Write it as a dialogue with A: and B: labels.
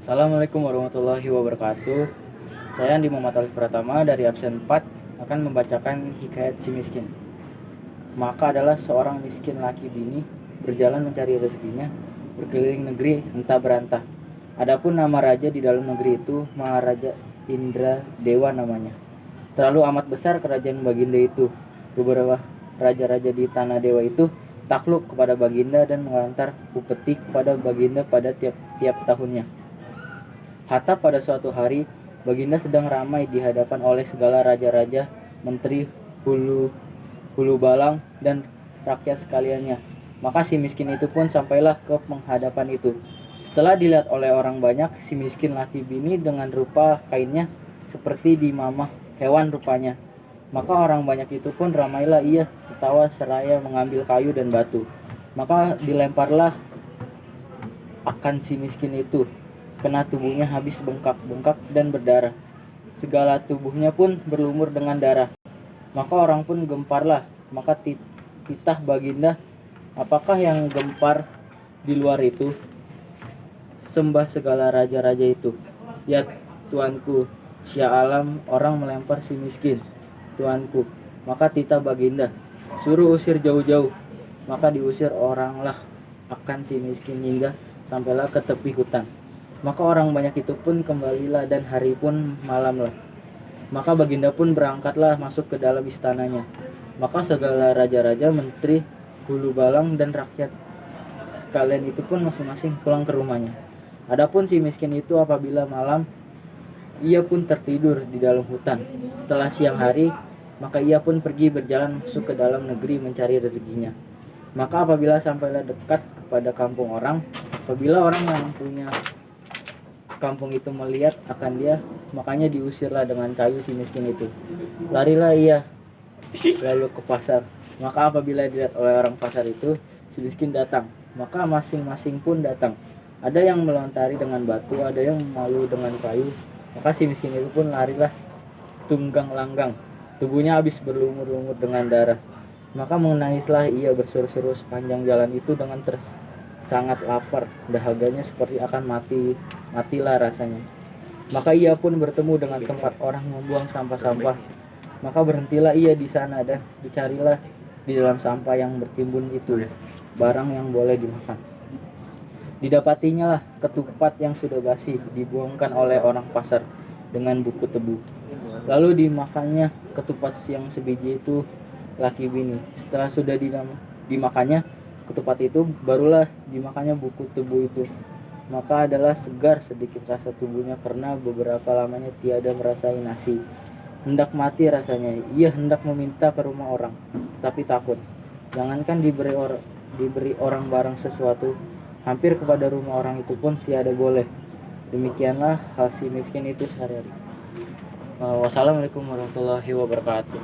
A: Assalamualaikum warahmatullahi wabarakatuh. Saya Andi Muhammad Alif Pratama dari absen 4 akan membacakan hikayat si miskin. Maka adalah seorang miskin laki bini berjalan mencari rezekinya berkeliling negeri entah berantah. Adapun nama raja di dalam negeri itu Maharaja Indra Dewa namanya. Terlalu amat besar kerajaan Baginda itu. Beberapa raja-raja di tanah dewa itu takluk kepada Baginda dan mengantar upeti kepada Baginda pada tiap tahunnya. Hatta pada suatu hari, Baginda sedang ramai di hadapan oleh segala raja-raja, menteri, hulu balang, dan rakyat sekaliannya. Maka si miskin itu pun sampailah ke penghadapan itu. Setelah dilihat oleh orang banyak, si miskin laki bini dengan rupa kainnya seperti dimamah hewan rupanya. Maka orang banyak itu pun ramailah ia tertawa seraya mengambil kayu dan batu. Maka dilemparlah akan si miskin itu. Kena tubuhnya habis bengkak-bengkak dan berdarah. Segala tubuhnya pun berlumur dengan darah. Maka orang pun gemparlah. Maka titah Baginda, apakah yang gempar di luar itu? Sembah segala raja-raja itu. Ya tuanku, Sya alam orang melempar si miskin. Tuanku, maka titah Baginda, suruh usir jauh-jauh. Maka diusir oranglah akan si miskin hingga sampailah ke tepi hutan. Maka orang banyak itu pun kembalilah dan hari pun malamlah. Maka Baginda pun berangkatlah masuk ke dalam istananya. Maka segala raja-raja, menteri, hulu balang, dan rakyat sekalian itu pun masing-masing pulang ke rumahnya. Adapun si miskin itu apabila malam, ia pun tertidur di dalam hutan. Setelah siang hari, maka ia pun pergi berjalan masuk ke dalam negeri mencari rezekinya. Maka apabila sampailah dekat kepada kampung orang, apabila orang yang punya kampung itu melihat akan dia, makanya diusirlah dengan kayu si miskin itu. Larilah ia lalu ke pasar. Maka apabila dilihat oleh orang pasar itu, si miskin datang. Maka masing-masing pun datang. Ada yang melontari dengan batu, ada yang malu dengan kayu. Maka si miskin itu pun larilah tunggang langgang. Tubuhnya habis berlumur-lumur dengan darah. Maka menangislah ia berseru-seru sepanjang jalan itu dengan sangat lapar. Dahaganya seperti akan matilah rasanya. Maka ia pun bertemu dengan tempat orang membuang sampah-sampah. Maka berhentilah ia di sana dan dicarilah di dalam sampah yang bertimbun itu barang yang boleh dimakan. Didapatinya lah ketupat yang sudah basi dibuangkan oleh orang pasar dengan buku tebu. Lalu dimakannya ketupat yang sebiji itu laki bini. Setelah sudah dimakannya ketupat itu, barulah dimakannya buku tebu itu. Maka adalah segar sedikit rasa tubuhnya karena beberapa lamanya tiada merasai nasi. Hendak mati rasanya, ia hendak meminta ke rumah orang, tapi takut. Jangankan diberi orang barang sesuatu, hampir kepada rumah orang itu pun tiada boleh. Demikianlah hal si miskin itu sehari-hari. Wassalamualaikum warahmatullahi wabarakatuh.